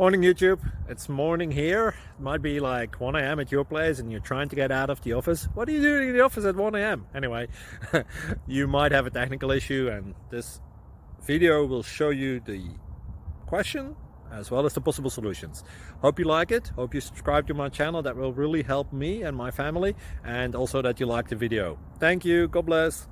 Morning YouTube, it's morning here. It might be like 1 a.m. at your place and you're trying to get out of the office. What are you doing in the office at 1 a.m.? Anyway, you might have a technical issue and this video will show you the question as well as the possible solutions. Hope you like it, hope you subscribe to my channel. That will really help me and my family, and also that you like the video. Thank you, God bless.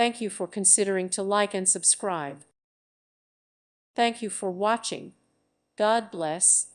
Thank you for considering to like and subscribe. Thank you for watching. God bless.